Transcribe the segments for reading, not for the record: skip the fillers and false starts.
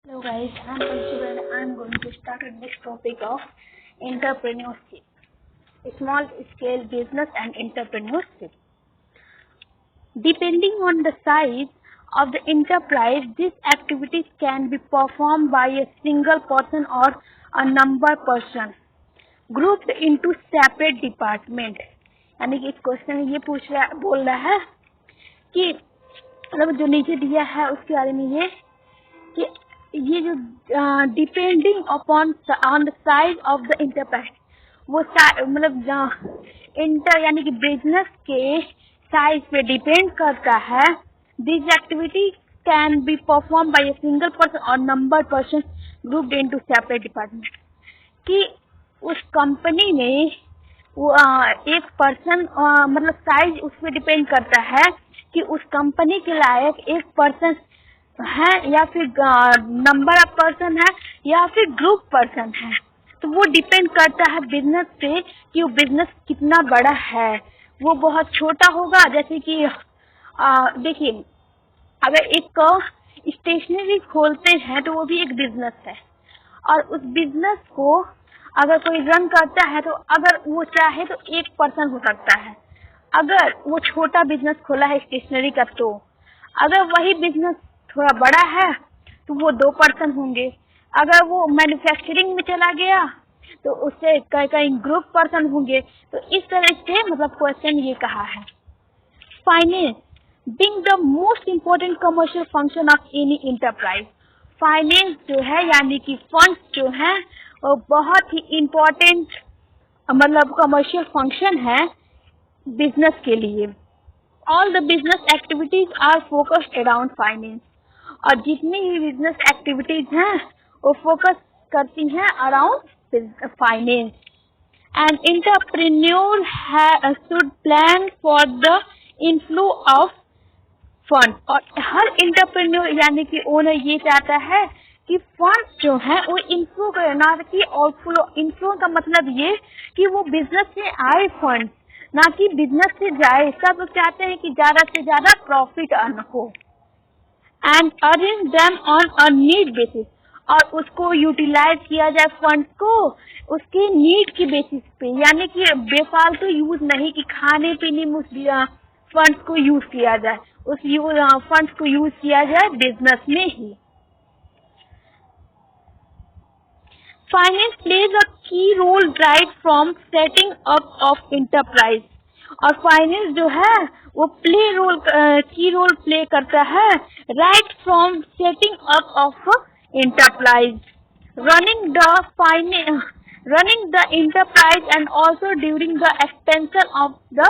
Hello guys, I'm Panchal and I'm going to start with this topic of entrepreneurship, small scale business and entrepreneurship. Depending on the size of the enterprise, these activities can be performed by a single person or a number person grouped into separate department. यानी कि एक question ये बोल रहा है कि मतलब जो नीचे दिया है उसके बारे में कि ये जो depending upon on the size of the enterprise, वो मतलब इंटर यानी कि बिजनेस के साइज पे डिपेंड करता है. This activity can be perform by a single person और number person grouped into separate department. कि उस कंपनी में वो एक पर्सन मतलब साइज उस पर डिपेंड करता है कि उस कंपनी के लायक एक पर्सन है या फिर नंबर ऑफ पर्सन है या फिर ग्रुप पर्सन है. तो वो डिपेंड करता है बिजनेस पे कि वो बिजनेस कितना बड़ा है. वो बहुत छोटा होगा, जैसे कि देखिए अगर एक स्टेशनरी खोलते हैं तो वो भी एक बिजनेस है, और उस बिजनेस को अगर कोई रन करता है तो अगर वो चाहे तो एक पर्सन हो सकता है. अगर वो छोटा बिजनेस खोला है स्टेशनरी का, तो अगर वही बिजनेस थोड़ा बड़ा है तो वो 2 पर्सन होंगे. अगर वो मैन्युफैक्चरिंग में चला गया तो उससे कई ग्रुप पर्सन होंगे. तो इस तरह से मतलब क्वेश्चन ये कहा है. Finance being the most important commercial function of any enterprise. Finance जो है यानी कि फंड्स जो है वो बहुत ही इम्पोर्टेंट मतलब कमर्शियल फंक्शन है बिजनेस के लिए. All the business activities are focused around finance. और जितनी भी बिजनेस एक्टिविटीज हैं वो फोकस करती हैं around finance. And entrepreneur should plan for the inflow of fund. और हर एंटरप्रेन्योर यानी कि ओनर ये चाहता है कि फंड जो है वो इनफ्लो करे, ना कि आउटफ्लो. इनफ्लो का मतलब ये कि वो बिजनेस से आए फंड, ना कि बिजनेस से जाए. सब लोग चाहते हैं कि ज्यादा से ज्यादा प्रॉफिट अर्न हो. And arrange them on a need basis. और उसको यूटिलाइज किया जाए फंड्स को उसके नीड की बेसिस पे, यानी कि बेफालतू यूज नहीं कि खाने पीने में उस फंड्स को यूज किया जाए. उस फंड्स को यूज किया जाए बिजनेस में ही. Finance plays a key role right from setting up of enterprise. और फाइनेंस जो है वो की रोल प्ले करता है right from setting up of enterprise, running the enterprise and also during the expansion of the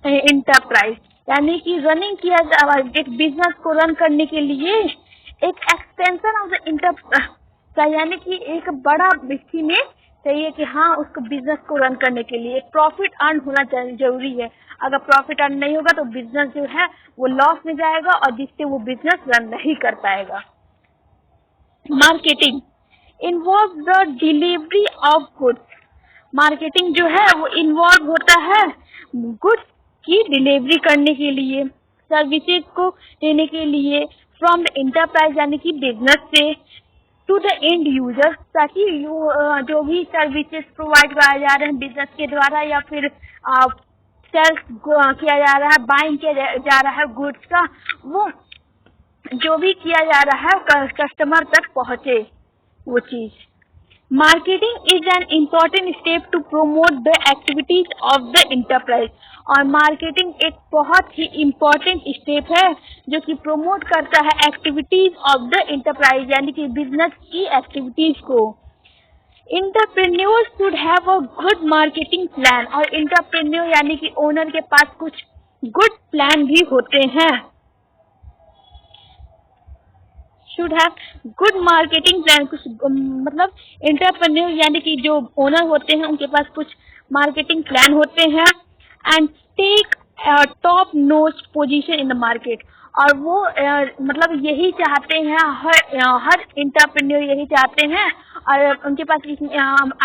enterprise. यानी कि running किया जाए एक बिजनेस को रन करने के लिए एक एक्सपेंशन ऑफ द इंटरप्राइज, यानी कि एक बड़ा व्यक्ति में चाहिए कि हाँ उसको बिजनेस को रन करने के लिए प्रॉफिट अर्न होना जरूरी है. अगर प्रॉफिट अर्न नहीं होगा तो बिजनेस जो है वो लॉस में जाएगा और जिससे वो बिजनेस रन नहीं कर पाएगा. Marketing involve the delivery of goods. Marketing जो है वो इन्वॉल्व होता है गुड्स की डिलीवरी करने के लिए, सर्विसेज को देने के लिए फ्रॉम द इंटरप्राइज यानी कि बिजनेस से टू द एंड यूजर, ताकि जो भी सर्विसेज प्रोवाइड कराए जा रहे हैं बिजनेस के द्वारा या फिर सेल्स किया जा रहा है, बाइंग किया जा रहा है गुड्स का, वो जो भी किया जा रहा है कस्टमर तक पहुंचे वो चीज. Marketing is an important step to promote the activities of the enterprise. और मार्केटिंग एक बहुत ही इम्पोर्टेंट स्टेप है जो कि प्रोमोट करता है एक्टिविटीज ऑफ द इंटरप्राइज यानी कि बिजनेस की एक्टिविटीज को. Entrepreneur should have a good marketing plan. और इंटरप्रेन्योर यानी कि ओनर के पास कुछ गुड प्लान भी होते हैं. Should have good marketing plan. कुछ मतलब इंटरप्रेन्योर यानी कि जो ओनर होते हैं उनके पास कुछ मार्केटिंग प्लान होते हैं. And take top notch position in the market. और वो मतलब यही चाहते हैं, हर इंटरप्रेन्योर यही चाहते हैं और उनके पास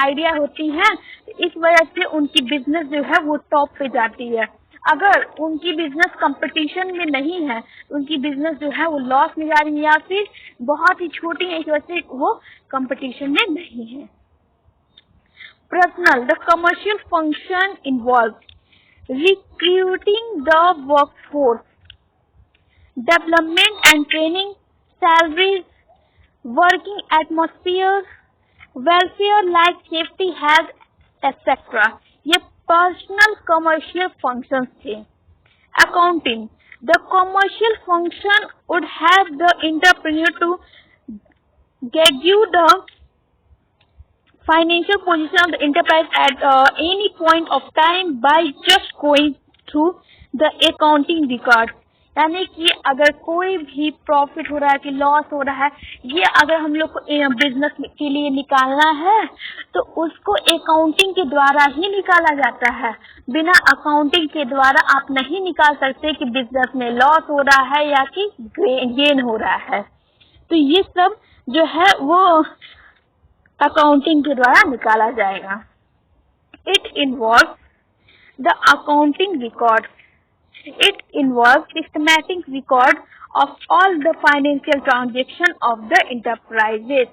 आइडिया होती है. इस वजह से उनकी बिजनेस जो है वो टॉप पे जाती है. अगर उनकी बिजनेस कंपटीशन में नहीं है, उनकी बिजनेस जो है वो लॉस में जा रही है या फिर बहुत ही छोटी है, इस वजह से वो कंपटीशन में नहीं है। Personal, the commercial function involve recruiting the workforce, development and training, salaries, working atmosphere, welfare like safety, health etcetera. ये पर्सनल कमर्शियल फंक्शंस थे। Accounting, the commercial function would have the entrepreneur to gauge the financial position of the enterprise at any point of time by just going through the accounting record। यानी कि अगर कोई भी profit हो रहा है कि लॉस हो रहा है, ये अगर हम लोग को बिजनेस के लिए निकालना है तो उसको अकाउंटिंग के द्वारा ही निकाला जाता है। बिना अकाउंटिंग के द्वारा आप नहीं निकाल सकते कि बिजनेस में लॉस हो रहा है या कि गेन हो रहा है। तो ये सब जो है वो अकाउंटिंग के द्वारा निकाला जाएगा। It involve the accounting record, it involve systematic record of all the financial transaction of the enterprises.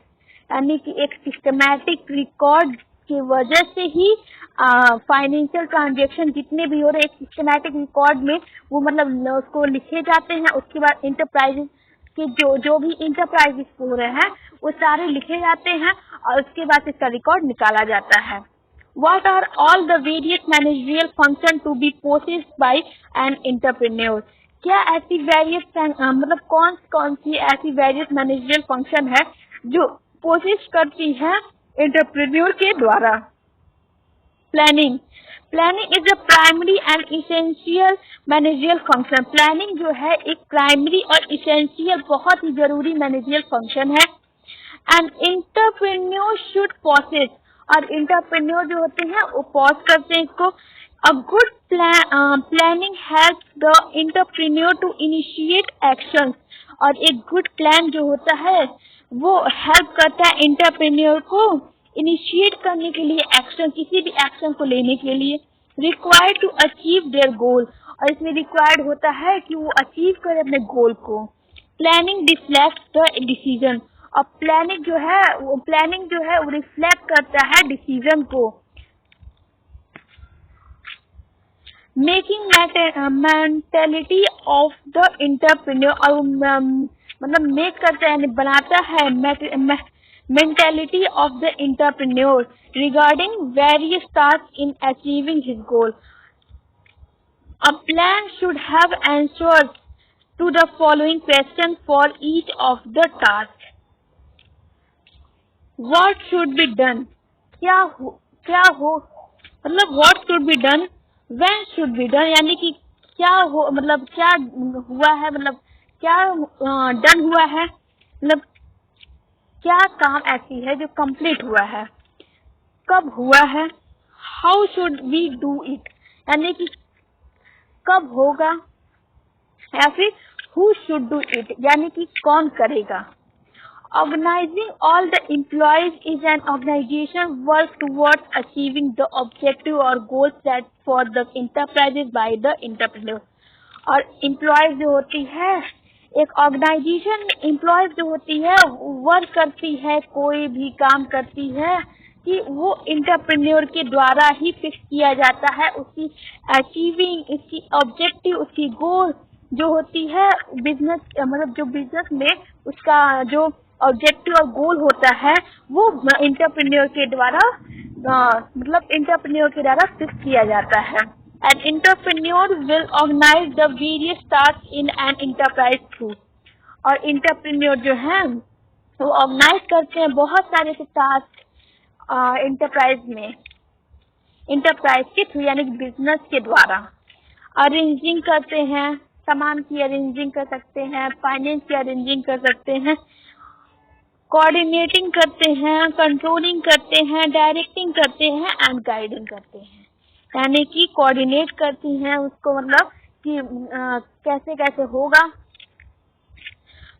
यानी कि एक सिस्टमैटिक रिकॉर्ड की वजह से ही फाइनेंशियल ट्रांजेक्शन जितने भी हो रहे एक सिस्टमैटिक रिकॉर्ड में वो मतलब उसको लिखे जाते हैं। उसके बाद इंटरप्राइजेस कि जो भी इंटरप्राइजेस हो रहे हैं वो सारे लिखे जाते हैं और उसके बाद इसका रिकॉर्ड निकाला जाता है। What are all the various managerial function to be possessed by an entrepreneur? क्या ऐसी वेरियस मतलब कौन सी ऐसी वेरियस मैनेजरियल फंक्शन है जो पोसेस करती है एंटरप्रेन्योर के द्वारा? Planning, planning is a primary and essential managerial function. Planning जो है एक प्राइमरी और इसेंशियल बहुत ही जरूरी मैनेजरियल फंक्शन है। एंड एंटरप्रेन्योर शुड पोसेस, और एंटरप्रेन्योर जो होते हैं वो पॉज करते हैं इसको। A good planning helps the entrepreneur to initiate action, और एक गुड प्लान जो होता है वो हेल्प करता है एंटरप्रेन्योर को इनिशिएट करने के लिए, एक्शन किसी भी एक्शन को लेने के लिए। Required to achieve their goal, और इसमें रिक्वायर्ड होता है कि वो अचीव करे अपने गोल को। प्लानिंग रिफ्लेक्ट द डिसीजन, और प्लानिंग जो है वो रिफ्लेक्ट करता है डिसीजन को। Making mentality of the entrepreneur, और मतलब मेक करता है बनाता है mentality of the entrepreneur regarding various task in achieving his goal. A plan should have answers to the following question for each of the tasks. What should be done? क्या हो मतलब what should be done, when should be done, यानी कि क्या हो मतलब क्या हुआ है, मतलब क्या डन हुआ है, मतलब क्या काम ऐसी है जो कंप्लीट हुआ है, कब हुआ है। How should we do it, यानी कि कब होगा, या फिर who should do it, यानी कि कौन करेगा। Organizing all the employees is an organization work towards achieving the objective or goal set for the enterprises by the entrepreneur। और employees जो होती है एक ऑर्गेनाइजेशन में, एम्प्लॉयज जो होती है वर्क करती है, कोई भी काम करती है कि वो एंटरप्रेन्योर के द्वारा ही फिक्स किया जाता है। उसकी अचीविंग, उसकी ऑब्जेक्टिव, उसकी गोल जो होती है बिजनेस, मतलब जो बिजनेस में उसका जो ऑब्जेक्टिव और गोल होता है वो एंटरप्रेन्योर के द्वारा फिक्स किया जाता है। An entrepreneur will organise the various task in an enterprise through, और एंटरप्रेन्योर जो है वो ऑर्गेनाइज करते हैं बहुत सारे से टास्क एंटरप्राइज के थ्रू, यानी बिजनेस के द्वारा। अरेंजिंग करते हैं, सामान की अरेंजिंग कर सकते हैं, फाइनेंस की अरेंजिंग कर सकते हैं, कोऑर्डिनेटिंग करते हैं, कंट्रोलिंग करते हैं, डायरेक्टिंग करते हैं एंड गाइडिंग करते हैं। यानी कि कोऑर्डिनेट करती हैं उसको, मतलब कि कैसे कैसे होगा,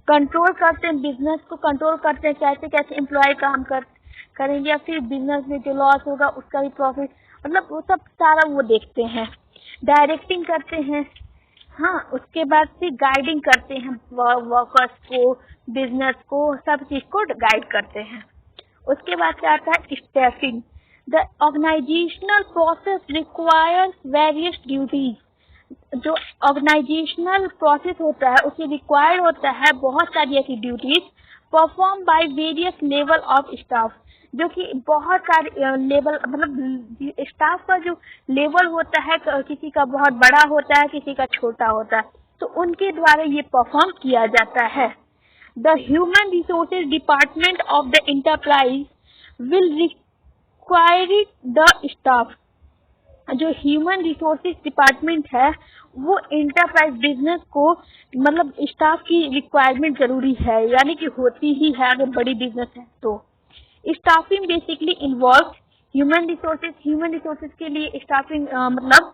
कंट्रोल करते हैं, बिजनेस को कंट्रोल करते हैं, कैसे कैसे एम्प्लॉय काम करेंगे, या फिर बिजनेस में जो लॉस होगा उसका भी प्रॉफिट, मतलब वो सब सारा वो देखते हैं। डायरेक्टिंग करते हैं, हाँ, उसके बाद फिर गाइडिंग करते हैं, वर्कर्स को, बिजनेस को, सब चीज को गाइड करते हैं। उसके बाद क्या आता है staffing. The organisational process requires various duties. जो ऑर्गेनाइजेशनल प्रोसेस होता है उससे रिक्वायर्ड होता है बहुत सारी ऐसी duties perform by various level of staff, जो कि बहुत सारे लेवल, मतलब स्टाफ का जो लेवल होता है किसी का बहुत बड़ा होता है, किसी का छोटा होता है, तो उनके द्वारा ये परफॉर्म किया जाता है। The human resources department of the enterprise will require the staff. जो ह्यूमन रिसोर्सेज डिपार्टमेंट है वो इंटरप्राइज बिजनेस को, मतलब स्टाफ की रिक्वायरमेंट जरूरी है, यानी कि होती ही है अगर बड़ी बिजनेस है तो। Staffing basically involve human resources. Human resources के लिए स्टाफिंग मतलब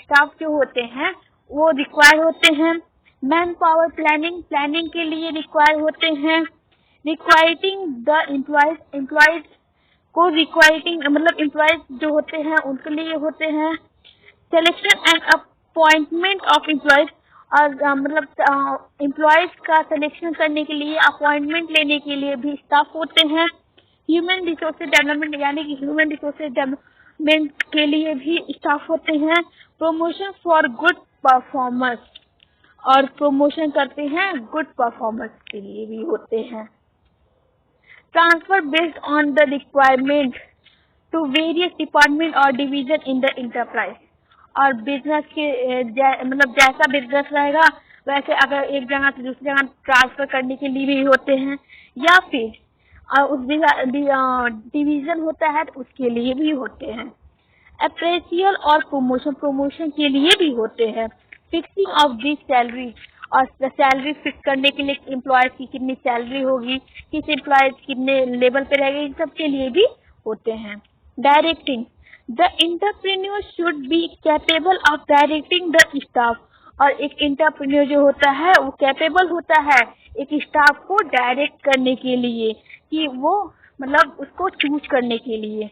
स्टाफ जो होते हैं वो रिक्वायर होते हैं। मैन पावर प्लानिंग, प्लानिंग के लिए रिक्वायर होते हैं। रिक्वायरिंग द एम्प्लॉयज को, रिक्वायरिंग मतलब एम्प्लॉयज जो होते हैं उनके लिए होते हैं। Selection and appointment of employees, और मतलब एम्प्लॉयज का सिलेक्शन करने के लिए, अपॉइंटमेंट लेने के लिए भी स्टाफ होते हैं। ह्यूमन रिसोर्सेज डेवलपमेंट, यानी कि ह्यूमन रिसोर्सेज डेवलपमेंट के लिए भी स्टाफ होते हैं। प्रमोशन फॉर गुड परफॉर्मेंस, और प्रमोशन करते हैं गुड परफॉर्मेंस के लिए भी होते हैं। Transfer based on the requirement to various department और डिवीजन इन द इंटरप्राइज। और बिजनेस के मतलब जैसा बिजनेस रहेगा वैसे अगर एक जगह से दूसरी जगह ट्रांसफर करने के लिए भी होते हैं, या फिर उस डिवीजन होता है तो उसके लिए भी होते हैं। अप्रेसियल और प्रमोशन, प्रमोशन के लिए भी होते हैं। फिक्सिंग ऑफ दिस सैलरी, और सैलरी फिक्स करने के लिए एम्प्लॉयज की कितनी सैलरी होगी, किस एम्प्लॉयज कितने लेवल पे रहेंगे, इन सब के लिए भी होते हैं। Directing, the entrepreneur should be capable of directing the staff. और एक एंटरप्रेन्योर जो होता है वो कैपेबल होता है एक स्टाफ को डायरेक्ट करने के लिए, कि वो मतलब उसको चूज करने के लिए।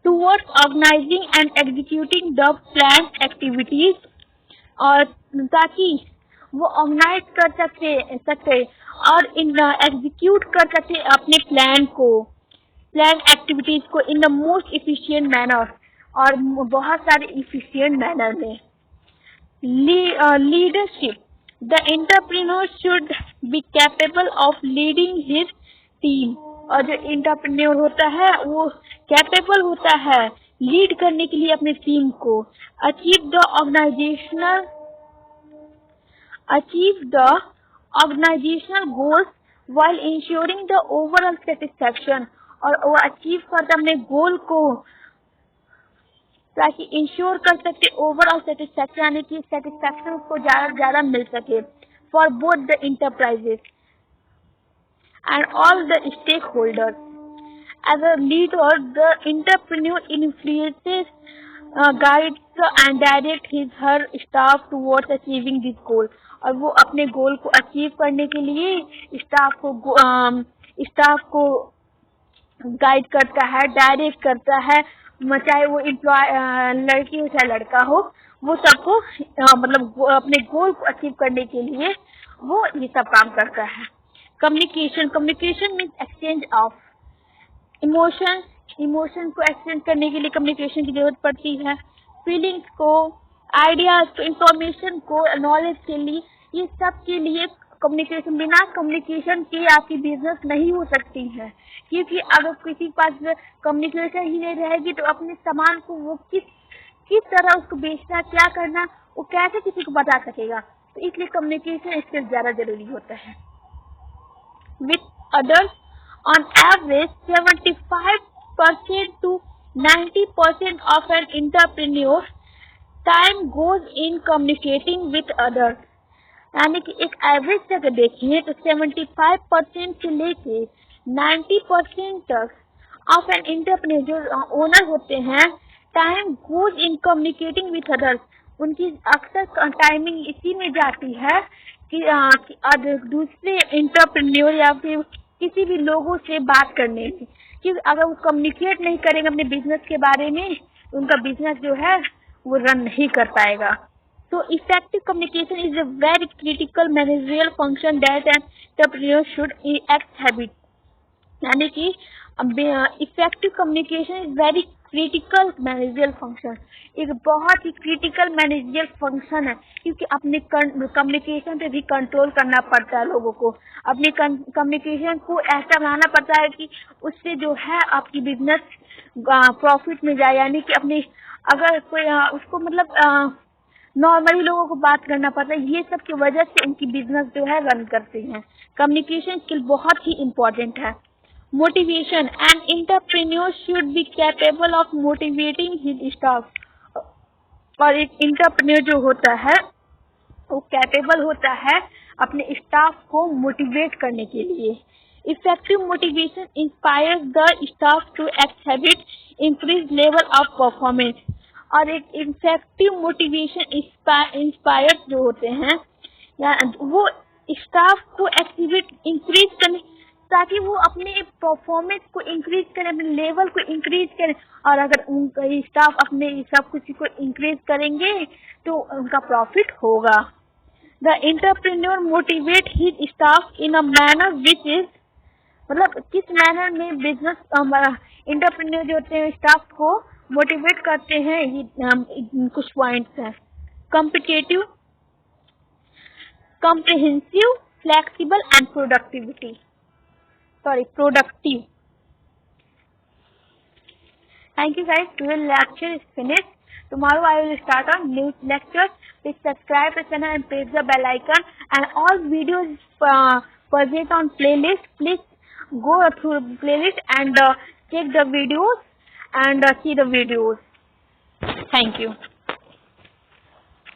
Towards organising and executing the plan activities, और ताकि वो ऑर्गेनाइज कर सकते और एग्जीक्यूट कर सकते अपने प्लान एक्टिविटीज को in the most efficient manner, और बहुत सारे इफिशिएंट मैनर में। Leadership, the entrepreneur should be capable of leading his team. और जो एंटरप्रेन्योर होता है वो कैपेबल होता है लीड करने के लिए अपने टीम को। Achieve the organisational goals while ensuring the overall satisfaction. और वो अचीव करता अपने गोल को ताकि इंश्योर कर सके ओवरऑल सेटिस्फैक्शन, यानी कि सेटिस्फैक्शन उसको ज्यादा से ज्यादा मिल सके for both the enterprises and all the stakeholders. As a leader, the entrepreneur influences, guides and directs her staff towards achieving this goal. और वो अपने गोल को अचीव करने के लिए स्टाफ को गाइड करता है, डायरेक्ट करता है, चाहे वो लड़की हो चाहे लड़का हो, वो सबको मतलब वो अपने गोल को अचीव करने के लिए वो ये सब काम करता है। Communication, communication means exchange of emotion, emotion को एक्सचेंज करने के लिए कम्युनिकेशन की जरूरत पड़ती है। फीलिंग्स को, आइडियाज को, इंफॉर्मेशन को, नॉलेज के लिए, ये सब के लिए कम्युनिकेशन, बिना कम्युनिकेशन के आपकी बिजनेस नहीं हो सकती है, क्योंकि अगर किसी के पास कम्युनिकेशन ही नहीं रहेगी तो अपने सामान को वो किस तरह उसको बेचना, क्या करना, वो कैसे किसी को बता सकेगा। तो इसलिए कम्युनिकेशन स्किल ज्यादा जरूरी होता है। With others, on average 75% to 90% of an entrepreneur's time goes in communicating with others. यानी कि एक एवरेज अगर देखिए तो 75% से लेके 90% तक ऑफ एन एंटरप्रेन्योर जो ओनर होते हैं, time goes in communicating with others. उनकी अक्सर टाइमिंग इसी में जाती है कि दूसरे एंटरप्रेन्योर या फिर किसी भी लोगों से बात करने में। कि अगर वो कम्युनिकेट नहीं करेंगे अपने बिजनेस के बारे में, उनका बिजनेस जो है वो रन नहीं कर पाएगा। तो effective communication is a very critical managerial function that an entrepreneur should act habit, यानी कि effective communication is very critical managerial function, एक बहुत ही क्रिटिकल मैनेजरियल फंक्शन है, क्योंकि अपने कम्युनिकेशन पे भी कंट्रोल करना पड़ता है लोगों को, अपने कम्युनिकेशन को ऐसा बनाना पड़ता है कि उससे जो है आपकी बिजनेस प्रॉफिट में जाए, यानी कि अपने अगर कोई उसको मतलब नॉर्मली लोगों को बात करना पड़ता है, ये सब की वजह से उनकी बिजनेस जो है रन करते हैं। कम्युनिकेशन स्किल बहुत ही इम्पोर्टेंट है। Motivation, an entrepreneur should be capable of motivating his staff, और एक एंटरप्रेन्योर जो होता है वो कैपेबल होता है अपने स्टाफ को मोटिवेट करने के लिए। Effective motivation inspires the staff to act habit, increase level of performance, और एक इफेक्टिव मोटिवेशन इंस्पायर्स जो होते हैं या वो स्टाफ को एक्टिविट इंक्रीज करने, ताकि वो अपने परफॉर्मेंस को इंक्रीज करें, अपने लेवल को इंक्रीज करें, और अगर उनका स्टाफ अपने सब कुछ को इंक्रीज करेंगे तो उनका प्रॉफिट होगा। The entrepreneur motivate his staff in a manner which is, मतलब किस मैनर में बिजनेस एंटरप्रेन्योर जो होते हैं स्टाफ को मोटिवेट करते हैं, ये कुछ पॉइंट्स हैं। Competitive, comprehensive, flexible and productive. Thank you guys. Today's lecture is finished. Tomorrow I will start on new lectures. Please subscribe the channel and press the bell icon. And all videos purchased on playlist. Please go through the playlist and check the videos and see the videos. Thank you.